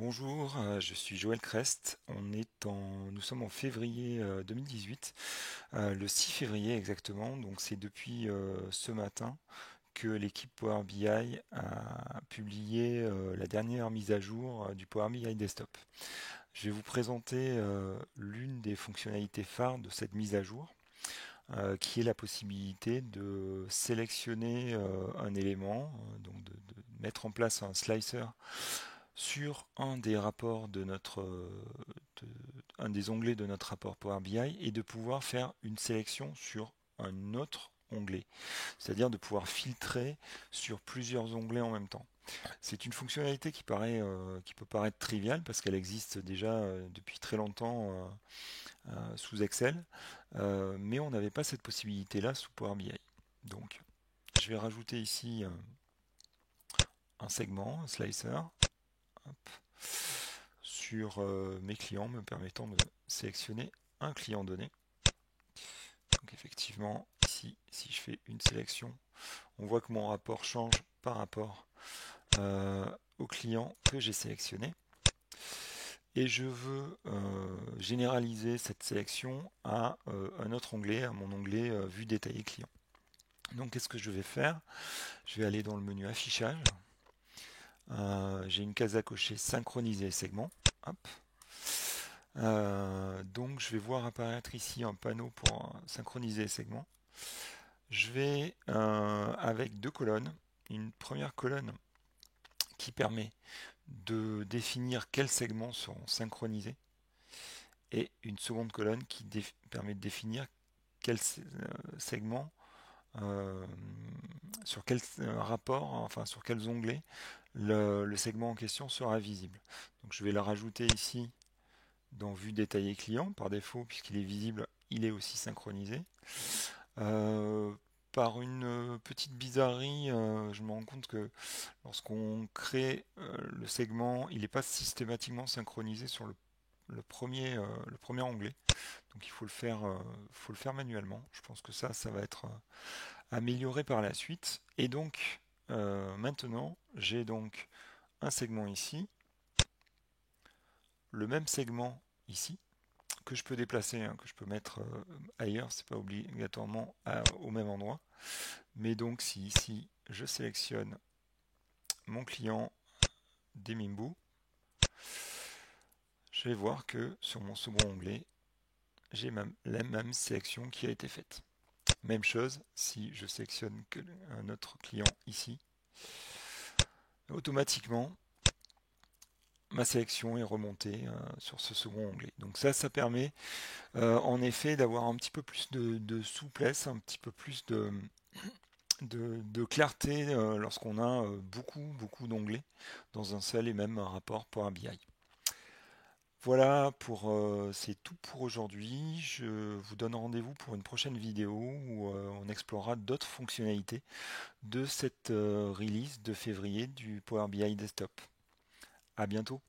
Bonjour, je suis Joël Crest. Nous sommes en février 2018, le 6 février exactement. Donc c'est depuis ce matin que l'équipe Power BI a publié la dernière mise à jour du Power BI Desktop. Je vais vous présenter l'une des fonctionnalités phares de cette mise à jour, qui est la possibilité de sélectionner un élément, donc de mettre en place un slicer sur un des rapports de- un des onglets de notre rapport Power BI et de pouvoir faire une sélection sur un autre onglet, c'est-à-dire de pouvoir filtrer sur plusieurs onglets en même temps. C'est une fonctionnalité qui peut paraître triviale parce qu'elle existe déjà depuis très longtemps sous Excel, mais on n'avait pas cette possibilité-là sous Power BI. Donc, je vais rajouter ici un segment, un slicer, hop, sur mes clients, me permettant de sélectionner un client donné. Donc effectivement, ici, si je fais une sélection, on voit que mon rapport change par rapport au client que j'ai sélectionné. Et je veux généraliser cette sélection à un autre onglet, à mon onglet vue détaillée client. Donc qu'est-ce que je vais faire? Je vais aller dans le menu affichage. J'ai une case à cocher synchroniser segment. Hop. Donc je vais voir apparaître ici un panneau pour synchroniser les segments. Je vais avec deux colonnes, une première colonne qui permet de définir quels segments seront synchronisés et une seconde colonne qui permet de définir quels segments euh, sur quel rapport, enfin sur quels onglets le segment en question sera visible. Donc je vais le rajouter ici dans vue détaillée client par défaut puisqu'il est visible, il est aussi synchronisé. Euh, Par une petite bizarrerie, je me rends compte que lorsqu'on crée le segment, il n'est pas systématiquement synchronisé sur le premier onglet. Donc il faut le faire manuellement. Je pense que ça va être amélioré par la suite. Et donc maintenant, j'ai donc un segment ici, le même segment ici, que je peux déplacer, hein, que je peux mettre ailleurs, c'est pas obligatoirement au même endroit. Mais donc si ici je sélectionne mon client des Mimbu, je vais voir que sur mon second onglet, j'ai la même sélection qui a été faite. Même chose si je sélectionne un autre client ici, automatiquement ma sélection est remontée sur ce second onglet. Donc ça permet en effet d'avoir un petit peu plus de souplesse, un petit peu plus de clarté lorsqu'on a beaucoup d'onglets dans un seul et même rapport Power BI. Voilà c'est tout pour aujourd'hui. Je vous donne rendez-vous pour une prochaine vidéo où on explorera d'autres fonctionnalités de cette release de février du Power BI Desktop. À bientôt.